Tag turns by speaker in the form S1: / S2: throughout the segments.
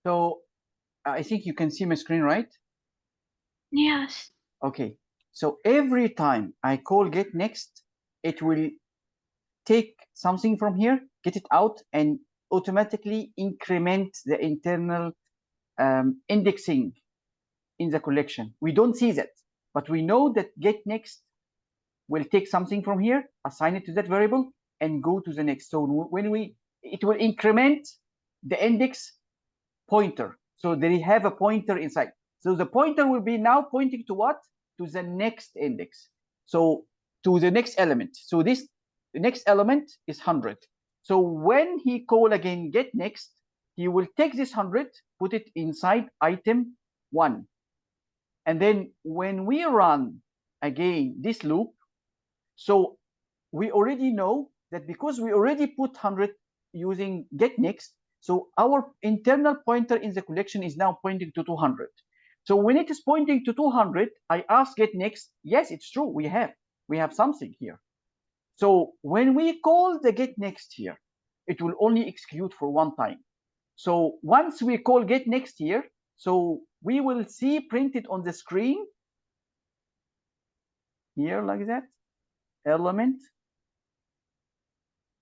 S1: So I think you can see my screen, right?
S2: Yes.
S1: Okay. So every time I call getNext, it will take something from here, get it out, and automatically increment the internal indexing in the collection. We don't see that, but we know that getNext will take something from here, assign it to that variable, and go to the next. So when it will increment the index pointer. So they have a pointer inside. So the pointer will be now pointing to what? To the next index. So to the next element. So this the next element is 100. So when he call again get next, he will take this 100, put it inside item 1. And then when we run again this loop, so we already know that because we already put 100 using getNext, so our internal pointer in the collection is now pointing to 200. So when it is pointing to 200, I ask getNext, yes, it's true, we have something here. So when we call the getNext here, it will only execute for one time. So once we call getNext here, so we will see printed on the screen here like that, element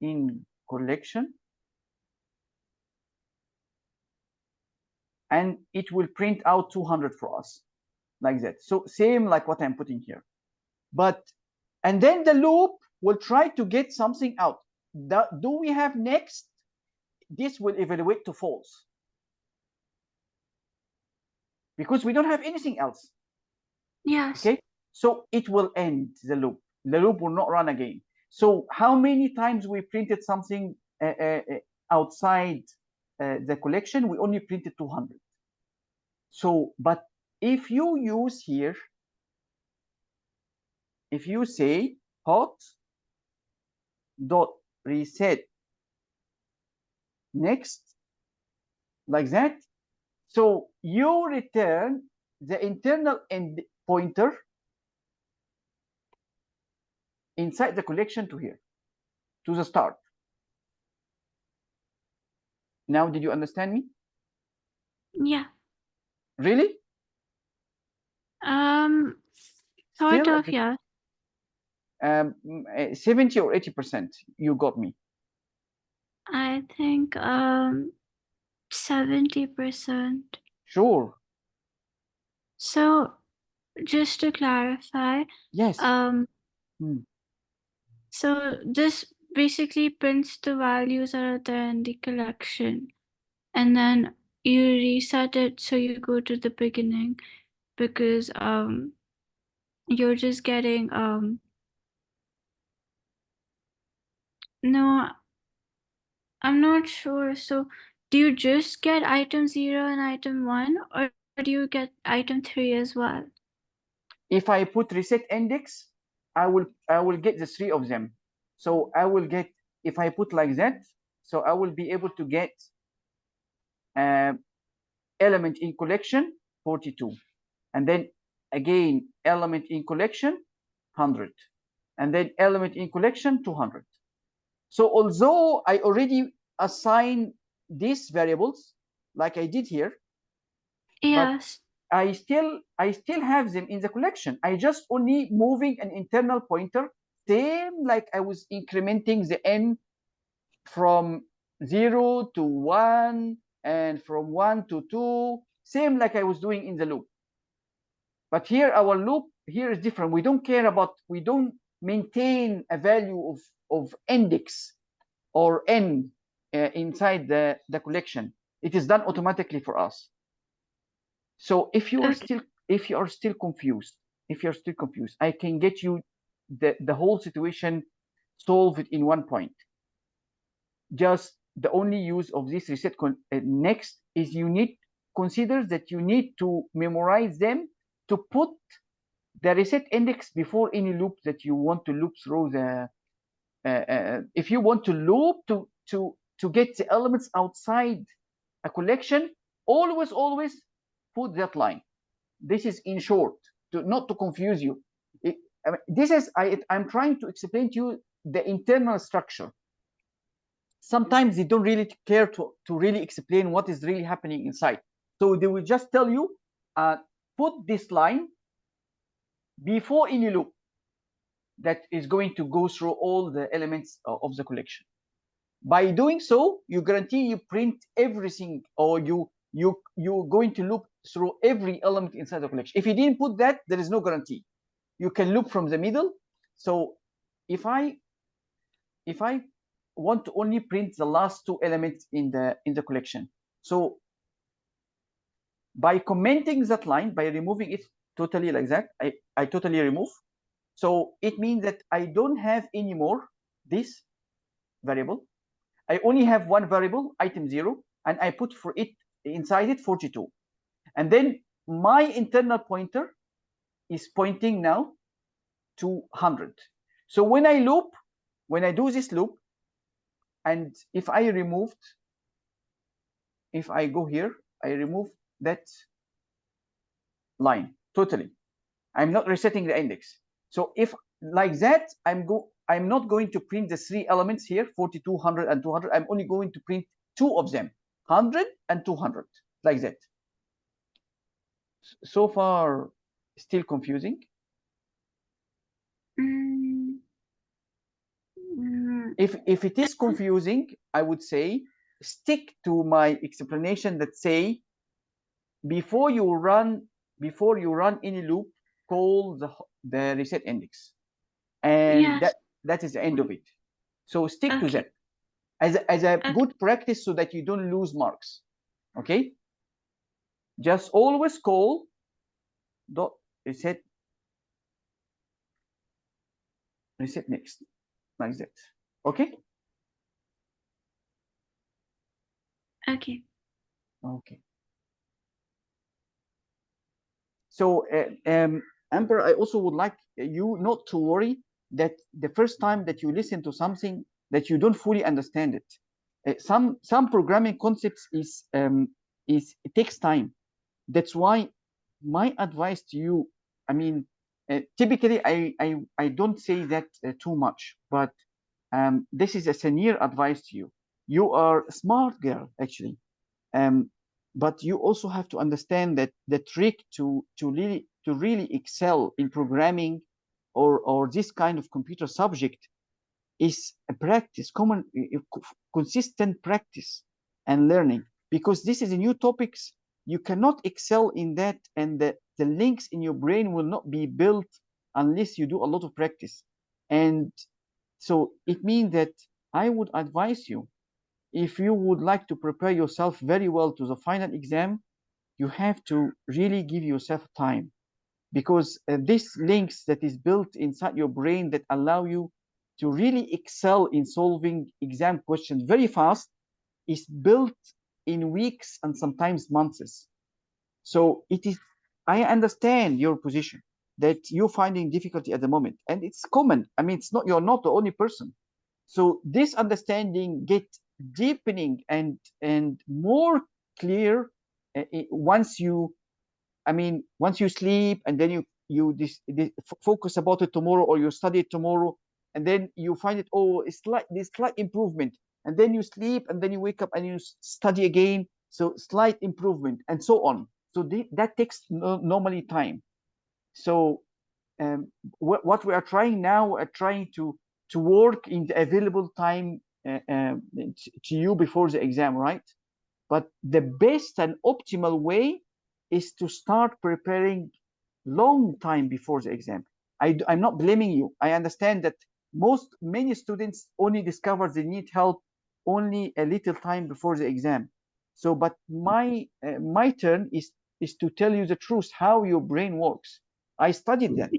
S1: in collection, and it will print out 200 for us like that. So same like what I'm putting here. But and then the loop will try to get something out. Do we have next? This will evaluate to false because we don't have anything else.
S2: Yes.
S1: Okay, so it will end the loop. The loop will not run again. So how many times we printed something outside the collection? We only printed 200. So, but if you use here, if you say hot dot reset next like that, so you return the internal end pointer inside the collection to here, to the start. Now, did you understand me?
S2: Yeah.
S1: Really?
S2: Sort
S1: Still
S2: of, yeah.
S1: 70 or 80%, you got me.
S2: I think 70%.
S1: Sure.
S2: So just to clarify,
S1: Yes.
S2: um,
S1: Hmm.
S2: so this basically prints the values that are there in the collection, and then you reset it so you go to the beginning because you're just getting no, I'm not sure. So do you just get item 0 and item 1, or do you get item 3 as well?
S1: If I put reset index, I will get the three of them. So I will get, if I put like that, so I will be able to get uh, element in collection 42, and then again element in collection 100, and then element in collection 200. So although I already assign these variables like I did here, but
S2: Yes.
S1: I still have them in the collection. I just only moving an internal pointer, same like I was incrementing the n from 0 to 1 and from 1 to 2, same like I was doing in the loop. But here our loop here is different. We don't care about, we don't maintain a value of index or n inside the collection. It is done automatically for us. So if you are
S2: Okay.
S1: still confused, I can get you the whole situation solved in one point. Just the only use of this reset next is you need consider that you need to memorize them to put the reset index before any loop that you want to loop through the if you want to loop to get the elements outside a collection, always put that line. This is in short, not to confuse you. I mean, this is I'm trying to explain to you the internal structure. sometimes they don't really care to really explain what is really happening inside. So they will just tell you, put this line before any loop that is going to go through all the elements of the collection. By doing so, you guarantee you print everything, or you're going to loop through every element inside the collection. If you didn't put that, there is no guarantee. You can loop from the middle. So if I want to only print the last two elements in the collection, so by commenting that line, by removing it totally like that, I totally remove. So it means that I don't have anymore this variable. I only have one variable, item 0, and I put for it inside it 42. And then my internal pointer is pointing now to 100. So when I loop, when I do this loop, and if I go here, I remove that line totally. I'm not resetting the index. So if like that, I'm not going to print the three elements here, 42, 100, and 200. I'm only going to print two of them, 100 and 200, like that. So far, still confusing. If it is confusing, I would say stick to my explanation that say before you run any loop, call the reset index, and
S2: Yes.
S1: that is the end of it. So stick to
S2: Okay.
S1: that as a good practice so that you don't lose marks. Okay, just always call dot reset next like that. Okay.
S2: Okay.
S1: Okay. So Amber, I also would like you not to worry that the first time that you listen to something that you don't fully understand it. Some programming concepts it takes time. That's why my advice to you, I mean, typically I don't say that too much, but this is a senior advice to you. You are a smart girl, actually. But you also have to understand that the trick to really excel in programming or this kind of computer subject is a practice, consistent practice and learning, because this is a new topics. You cannot excel in that, and the links in your brain will not be built unless you do a lot of practice. And so it means that I would advise you, if you would like to prepare yourself very well to the final exam, you have to really give yourself time, because these links that is built inside your brain that allow you to really excel in solving exam questions very fast is built in weeks and sometimes months. So it is, I understand your position that you're finding difficulty at the moment, and it's common. I mean, it's not, you're not the only person. So this understanding get deepening and more clear once you, I mean, once you sleep, and then you focus about it tomorrow, or you study it tomorrow, and then you find it, oh, it's like this slight improvement, and then you sleep, and then you wake up and you study again, so slight improvement, and so on. So that takes normally time. So what we are trying now, we are trying to work in the available time to you before the exam, right? But the best and optimal way is to start preparing long time before the exam. I'm not blaming you. I understand that many students only discover they need help only a little time before the exam. So, but my turn is to tell you the truth, how your brain works. I studied that,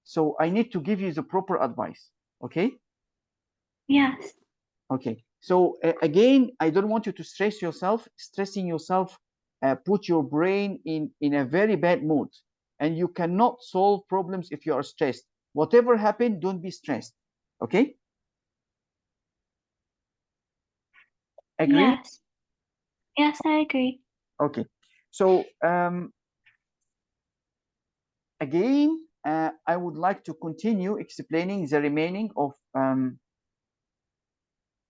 S1: so I need to give you the proper advice. Okay.
S2: Yes.
S1: Okay. So again, I don't want you to stress yourself. Stressing yourself put your brain in a very bad mood, and you cannot solve problems if you are stressed. Whatever happened, don't be stressed. Okay. Agree?
S2: Yes. Yes, I agree.
S1: Okay. So again, I would like to continue explaining the remaining of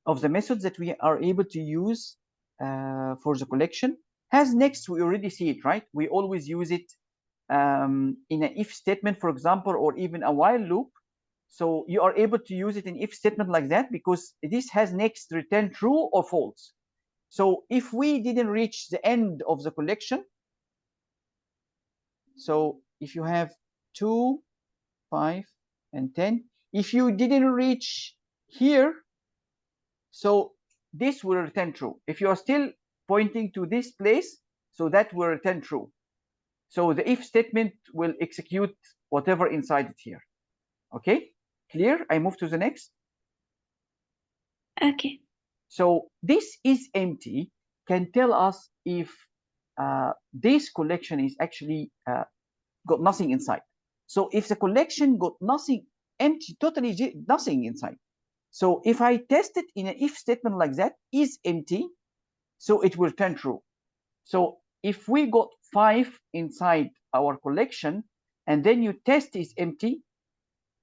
S1: of the methods that we are able to use for the collection. Has next, we already see it, right? We always use it in an if statement, for example, or even a while loop. So you are able to use it in if statement like that because this has next return true or false. So if we didn't reach the end of the collection, so if you have 2, 5, and 10, if you didn't reach here, so this will return true. If you are still pointing to this place, so that will return true. So the if statement will execute whatever inside it here. Okay, clear? I move to the next.
S2: Okay.
S1: So this is empty can tell us if this collection is actually got nothing inside. So if the collection got nothing, empty, totally nothing inside. So if I test it in an if statement like that, is empty, so it will turn true. So if we got 5 inside our collection, and then you test is empty,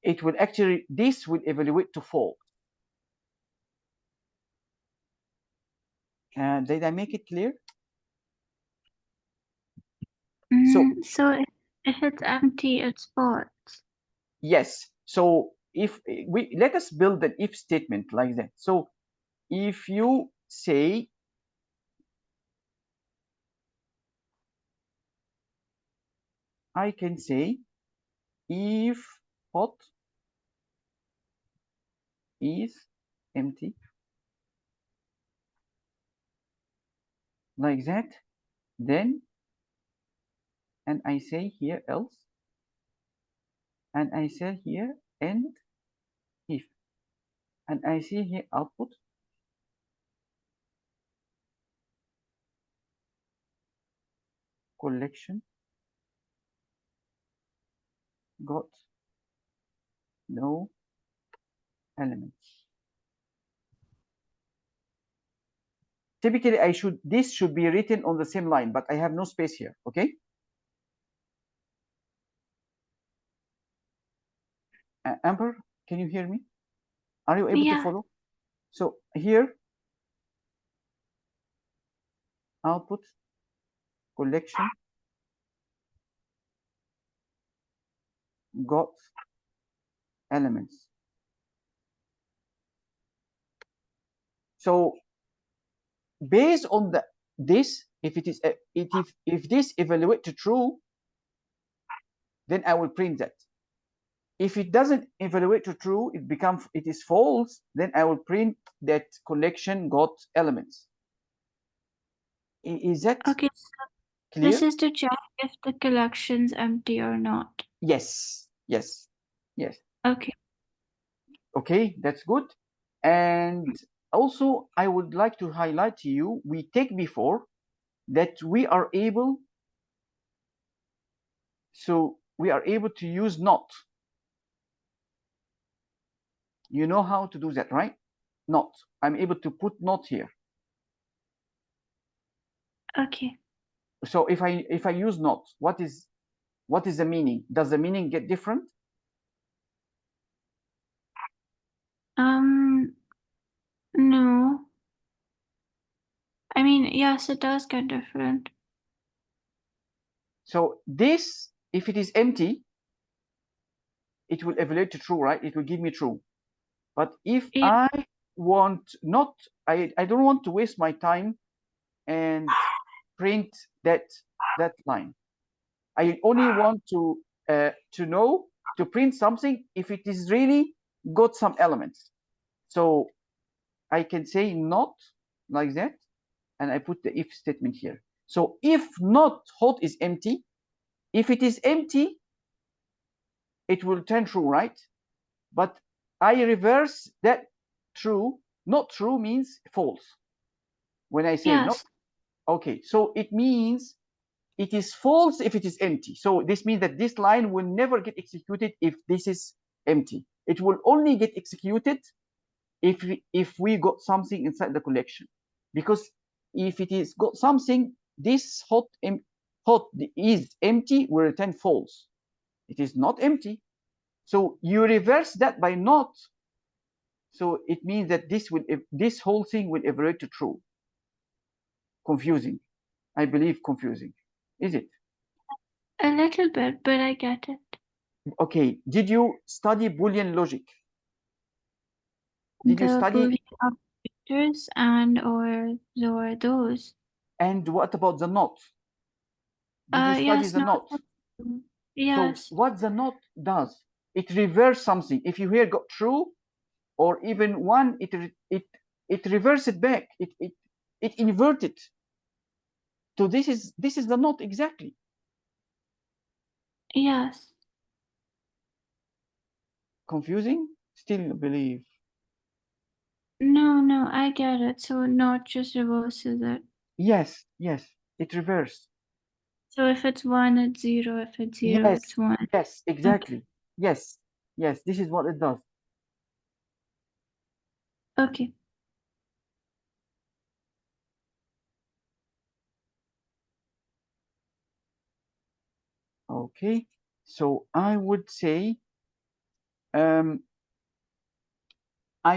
S1: it will actually, this will evaluate to false. Did I make it clear?
S2: So if it's empty, it's false.
S1: Yes. So if we let us build an if statement like that. So if you say I can say if hot is empty like that, then and I say here else, and I say here and if, and I see here output collection got no elements. Typically this should be written on the same line, but I have no space here. Okay, Amber, can you hear me? Are you able to follow? So here output collection got elements. So based on this, if it is if this evaluate to true, then I will print that. If it doesn't evaluate to true, it is false, then I will print that collection got elements. Is that
S2: okay?
S1: clear?
S2: This is to check if the collection's empty or not.
S1: Yes.
S2: Okay.
S1: Okay, that's good. And also, I would like to highlight to you, we take before that we are able to use not. You know how to do that, right? Not. I'm able to put not here.
S2: Okay.
S1: So if I use not, what is the meaning? Does the meaning get different?
S2: No. I mean, yes, it does get different.
S1: So this, if it is empty, it will evaluate to true, right? It will give me true. But if I want not, I don't want to waste my time and print that line. I only want to know to print something if it is really got some elements. So I can say not like that, and I put the if statement here. So if not hot is empty, if it is empty, it will turn true, right? But I reverse that true. Not true means false. When I say no, okay, so it means it is false if it is empty. So this means that this line will never get executed if this is empty. It will only get executed if we got something inside the collection. Because if it is got something, this hot is empty will return false. It is not empty. So you reverse that by not, So it means that this whole thing will evaluate to true. Confusing. I believe confusing. Is it?
S2: A little bit, but I get it.
S1: Okay. Did you study Boolean logic? Did you
S2: The
S1: study?
S2: Boolean operators and or those.
S1: And what about the not? Did you study
S2: Yes,
S1: the
S2: no.
S1: not? So
S2: Yes.
S1: what the not does, it reverse something. If you here got true or even one, it reverse it back. It invert it. So this is the not exactly.
S2: Yes.
S1: Confusing? Still believe.
S2: No, I get it. So not just reverses it.
S1: Yes, yes, it reverse.
S2: So if it's 1, it's 0. If it's 0,
S1: Yes,
S2: it's 1.
S1: yes,
S2: Okay.
S1: exactly. Yes, yes, this is what it does.
S2: Okay.
S1: Okay, so I would say I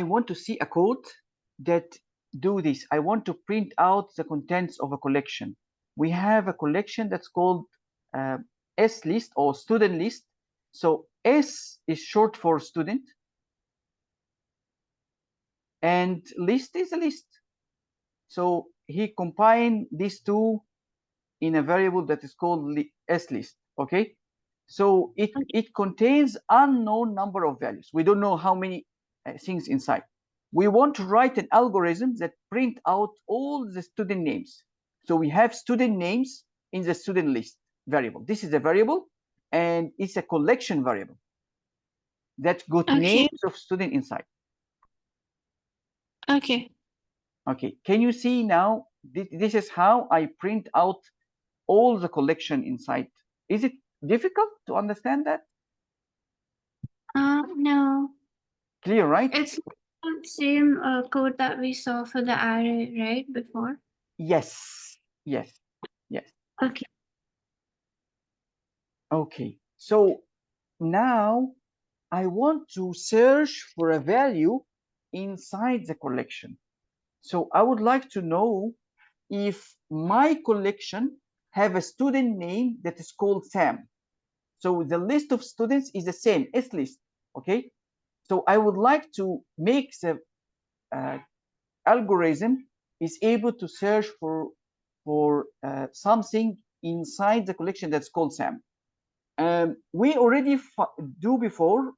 S1: want to see a code that do this. I want to print out the contents of a collection. We have a collection that's called S list or student list. So S is short for student and list is a list. So he combined these two in a variable that is called S list. Okay. So it contains unknown number of values. We don't know how many things inside. We want to write an algorithm that print out all the student names. So we have student names in the student list variable. This is a variable and it's a collection variable that got names of student inside.
S2: Okay.
S1: Okay, can you see now? This is how I print out all the collection inside. Is it difficult to understand that?
S2: No.
S1: Clear, right?
S2: It's the same code that we saw for the array, right, before?
S1: Yes, yes, yes.
S2: Okay.
S1: Okay, so now I want to search for a value inside the collection. So I would like to know if my collection have a student name that is called Sam. So the list of students is the same, S list, okay? So I would like to make the algorithm is able to search for something inside the collection that's called Sam. We already do before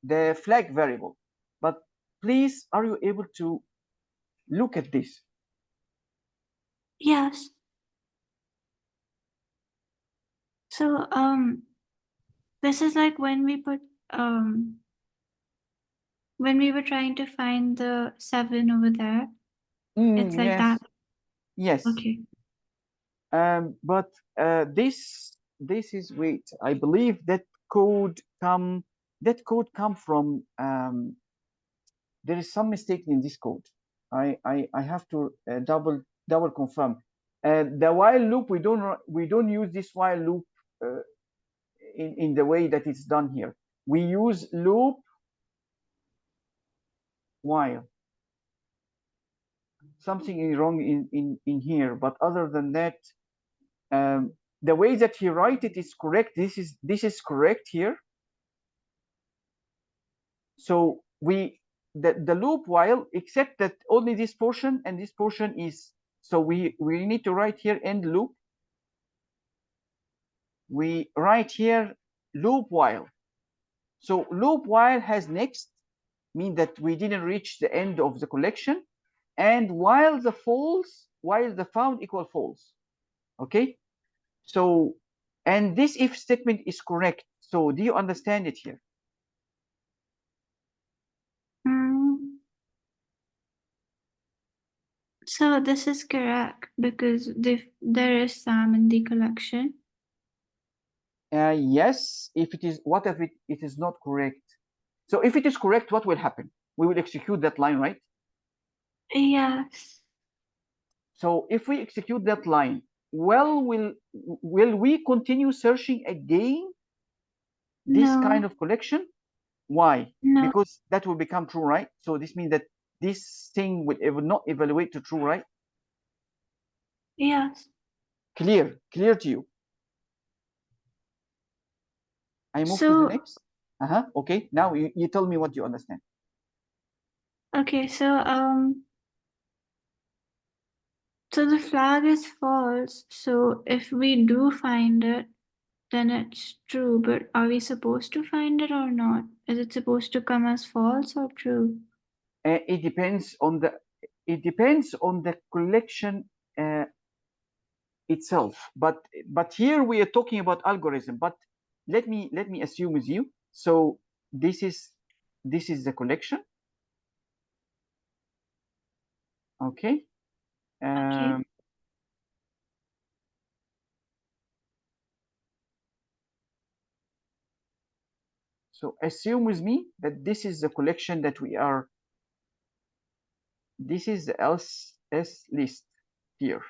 S1: the flag variable, but please, are you able to look at this?
S2: Yes. So this is like when we put when we were trying to find the 7 over there. It's like
S1: Yes,
S2: that.
S1: yes.
S2: Okay.
S1: But this is, wait, I believe that code come from there is some mistake in this code. I have to double confirm. The while loop, we don't use this while loop uh, in the way that it's done here. We use loop while. Something is wrong in here, but other than that, the way that he write it is correct. This is correct here. So the loop while, except that only this portion and this portion is, so we need to write here end loop. We write here loop while. So loop while has next, mean that we didn't reach the end of the collection, and while the found equal false. Okay, so and this if statement is correct. So do you understand it here?
S2: So this is correct because there is Sam in the collection.
S1: Yes, if it is, what if it is not correct? So if it is correct, what will happen? We will execute that line, right?
S2: Yes.
S1: So if we execute that line, well, will we continue searching again this kind of collection? Why?
S2: No.
S1: Because that will become true, right? So this means that this thing will not evaluate to true, right?
S2: Yes.
S1: Clear to you. I move to the next. Okay. Now you tell me what you understand.
S2: Okay, so the flag is false. So if we do find it, then it's true. But are we supposed to find it or not? Is it supposed to come as false or true?
S1: It depends on the collection itself. But here we are talking about algorithm. But let me assume with you. So this is the collection. Okay.
S2: Okay.
S1: So assume with me that this is the collection that we are. This is the S list here.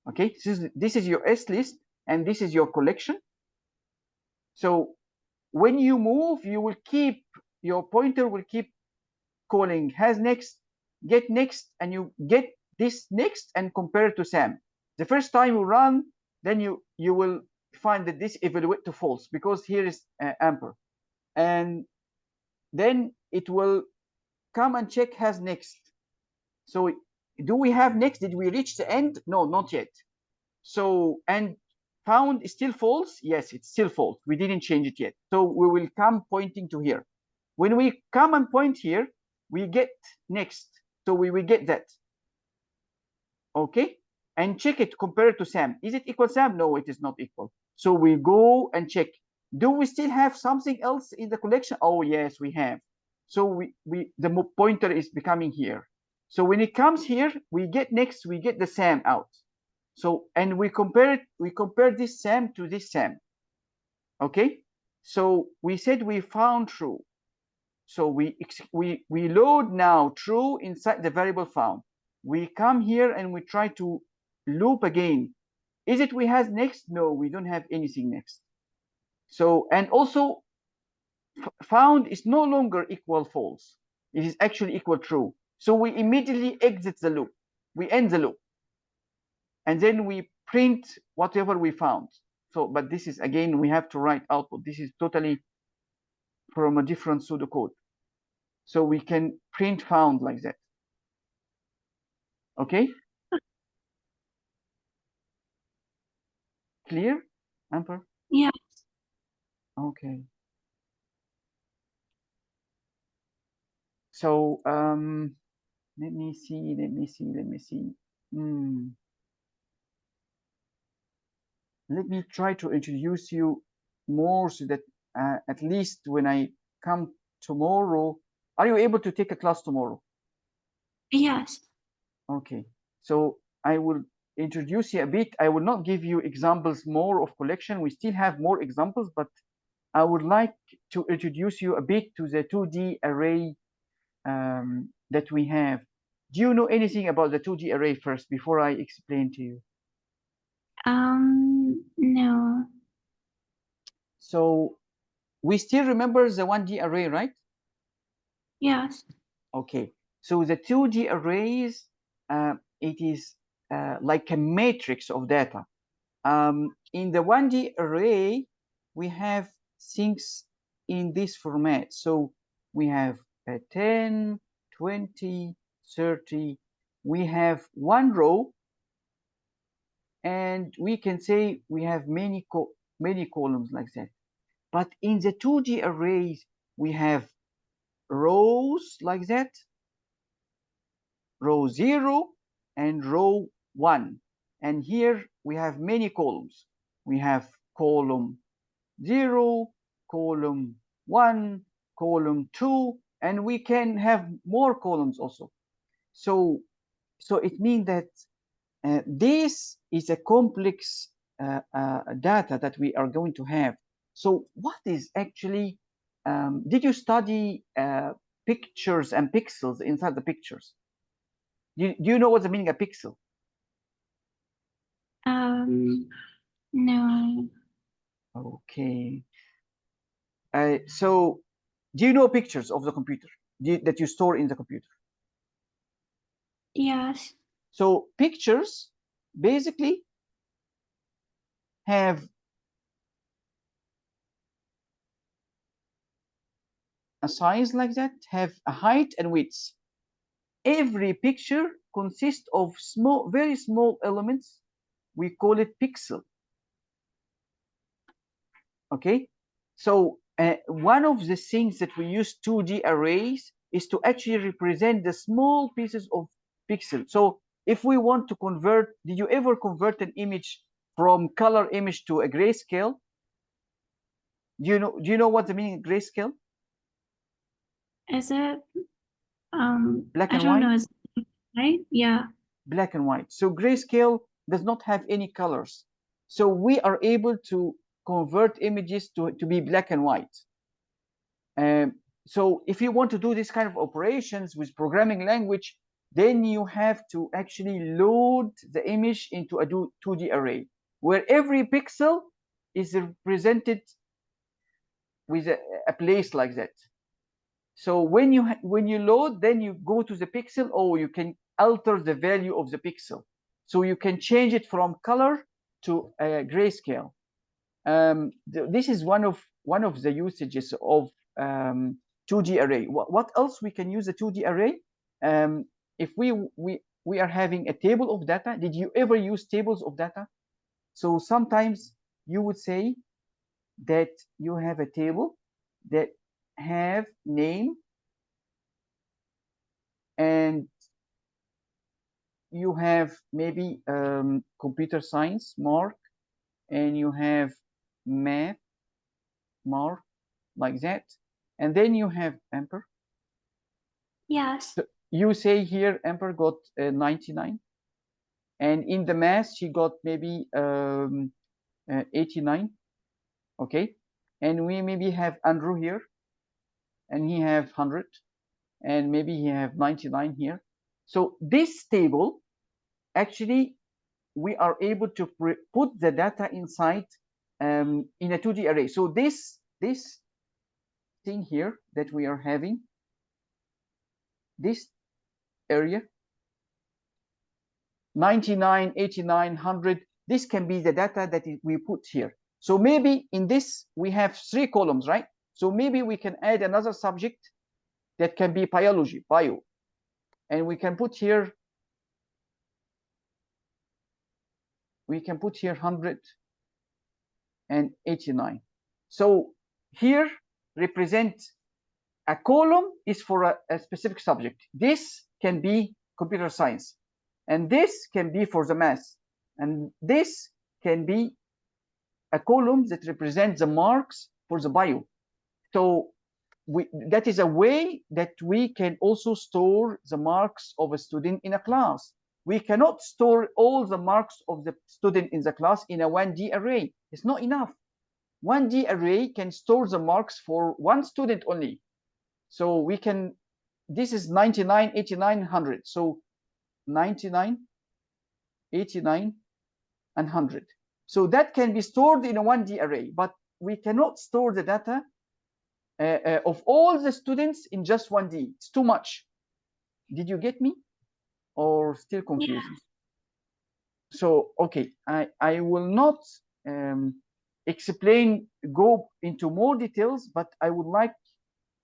S1: Okay, this is your S list, and this is your collection. So when you move, you will keep your pointer will keep calling has next, get next, and you get this next and compare it to Sam. The first time you run, then you will find that this evaluate to false because here is amper, and then it will come and check has next. So do we have next? Did we reach the end? No, not yet. So, and found is still false. Yes, it's still false. We didn't change it yet. So we will come pointing to here. When we come and point here, we get next. So we will get that. Okay. And check it, compare it to Sam. Is it equal Sam? No, it is not equal. So we go and check. Do we still have something else in the collection? Oh, yes, we have. So the pointer is becoming here. So when it comes here, we get next, we get the Sam out. So, and we compare this Sam to this Sam. Okay. So we said we found true. So we load now true inside the variable found. We come here and we try to loop again. Is it we have next? No, we don't have anything next. So, and also found is no longer equal false. It is actually equal true. So we immediately exit the loop. We end the loop. And then we print whatever we found. So, but this is, again, we have to write output. This is totally from a different pseudocode. So we can print found like that. Okay? Clear, Amber?
S2: Yes.
S1: Okay. So let me see. Let me try to introduce you more so that at least when I come tomorrow, are you able to take a class tomorrow?
S2: Yes.
S1: Okay. So I will introduce you a bit. I will not give you examples more of collection. We still have more examples, but I would like to introduce you a bit to the 2D array that we have. Do you know anything about the 2D array first before I explain to you?
S2: No.
S1: So we still remember the 1D array, right?
S2: Yes.
S1: Okay. So the 2D arrays, it is like a matrix of data. In the 1D array, we have things in this format. So we have 10, 20, 30. We have one row, and we can say we have many columns like that. But in the 2D arrays, we have rows like that, row 0 and row 1. And here we have many columns. We have column 0, column 1, column 2, and we can have more columns also. So it means that this is a complex data that we are going to have. So what is actually, did you study pictures and pixels inside the pictures? Do you know what's the meaning of pixel?
S2: No.
S1: Okay. So Do you know pictures of the computer that you store in the computer?
S2: Yes.
S1: So pictures basically have a size like that, have a height and width. Every picture consists of small, very small elements. We call it pixel. Okay, so one of the things that we use 2D arrays is to actually represent the small pieces of pixel. So if we want to convert, did you ever convert an image from color image to a grayscale? Do you know what the meaning of grayscale?
S2: Is it
S1: Black
S2: I
S1: and
S2: don't
S1: white?
S2: know, is it right? Yeah.
S1: Black and white. So grayscale does not have any colors. So we are able to convert images to be black and white. So if you want to do this kind of operations with programming language, then you have to actually load the image into a 2D array, where every pixel is represented with a place like that. So when you load, then you go to the pixel, or you can alter the value of the pixel. So you can change it from color to grayscale. This is one of the usages of 2D array. What else we can use a 2D array? If we are having a table of data, did you ever use tables of data? So sometimes you would say that you have a table that have name, and you have maybe computer science mark, and you have math mark, like that, and then you have Amper.
S2: Yes.
S1: So you say here Amper got 99, and in the math she got maybe 89. Okay, and we maybe have Andrew here, and he have 100, and maybe he have 99 here. So this table, actually we are able to put the data inside in a 2D array. So this thing here that we are having, this area, 99, 89, 100, this can be the data that we put here. So maybe in this we have 3 columns, right? So maybe we can add another subject that can be biology, bio, and we can put here 189. So here represent a column is for a specific subject. This can be computer science, and this can be for the math, and this can be a column that represents the marks for the bio. So that is a way that we can also store the marks of a student in a class. We cannot store all the marks of the student in the class in a 1D array. It's not enough. 1D array can store the marks for one student only. So we can, this is 99, 89, 100. So 99, 89, and 100. So that can be stored in a 1D array, but we cannot store the data of all the students in just 1D. It's too much. Did you get me? Or still confusing?
S2: Yes.
S1: So, okay, I will not go into more details, but I would like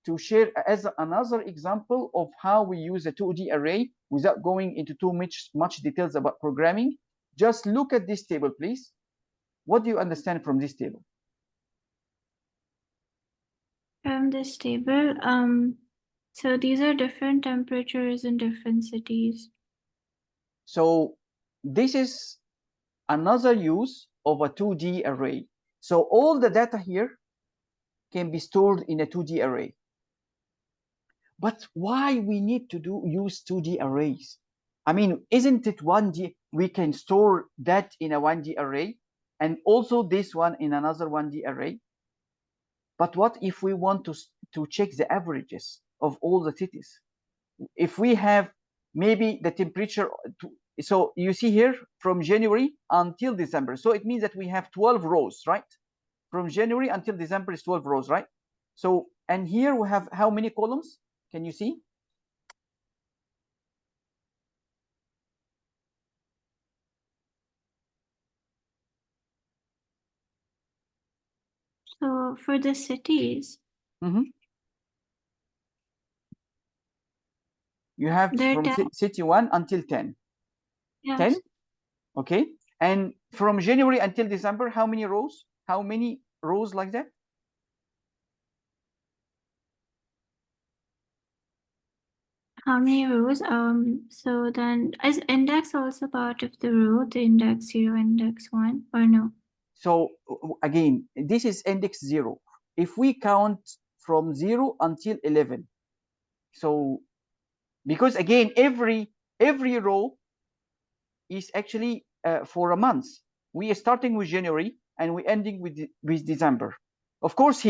S1: to share as another example of how we use a 2D array without going into too much details about programming. Just look at this table, please. What do you understand from this table?
S2: From this table, so these are different temperatures in different cities.
S1: So this is another use of a 2D array. So all the data here can be stored in a 2D array. But why we need to use 2D arrays? I mean, isn't it 1D? We can store that in a 1D array, and also this one in another 1D array. But what if we want to check the averages of all the cities? If we have maybe the temperature, so you see here from January until December. So it means that we have 12 rows, right? From January until December is 12 rows, right? So And here we have how many columns? Can you see?
S2: So for the cities,
S1: you have from city 1 until 10.
S2: Yes.
S1: 10? Okay. And from January until December, how many rows? How many rows like that?
S2: How many rows? So then is index also part of the row, the index 0, index 1, or no?
S1: So again, this is index 0. If we count from 0 until 11, so because again, every row is actually for a month. We are starting with January and we ending with December. Of course,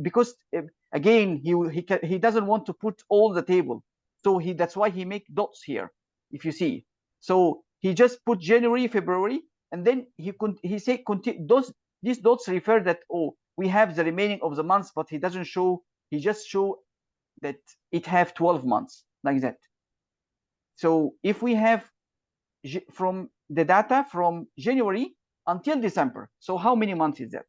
S1: because again he doesn't want to put all the table, so that's why he make dots here. If you see, so he just put January, February, and then he say these dots refer that, oh, we have the remaining of the months, but he doesn't show. He just show that it have 12 months like that. So if we have from the data from January until December, so how many months is that?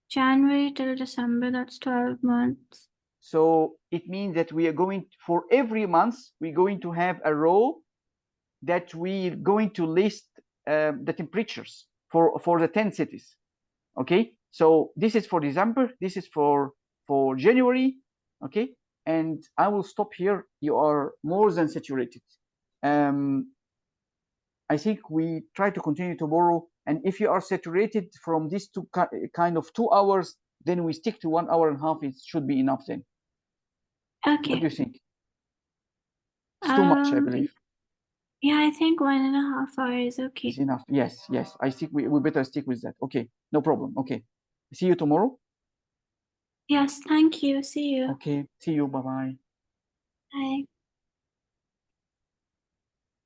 S2: January till December, that's 12 months.
S1: So it means that we are going, for every month, we're going to have a row that we're going to list the temperatures for the 10 cities. Okay, so this is for December, this is for January. Okay, and I will stop here. You are more than saturated. I think we try to continue tomorrow. And if you are saturated from these two kind of 2 hours, then we stick to 1 hour and a half. It should be enough then.
S2: Okay.
S1: What do you think? It's too much, I believe.
S2: Yeah, I think 1.5 hours is okay.
S1: It's enough. Yes, yes. I think we better stick with that. Okay, no problem. Okay. See you tomorrow.
S2: Yes, thank you. See you.
S1: Okay. See you. Bye-bye.
S2: Bye.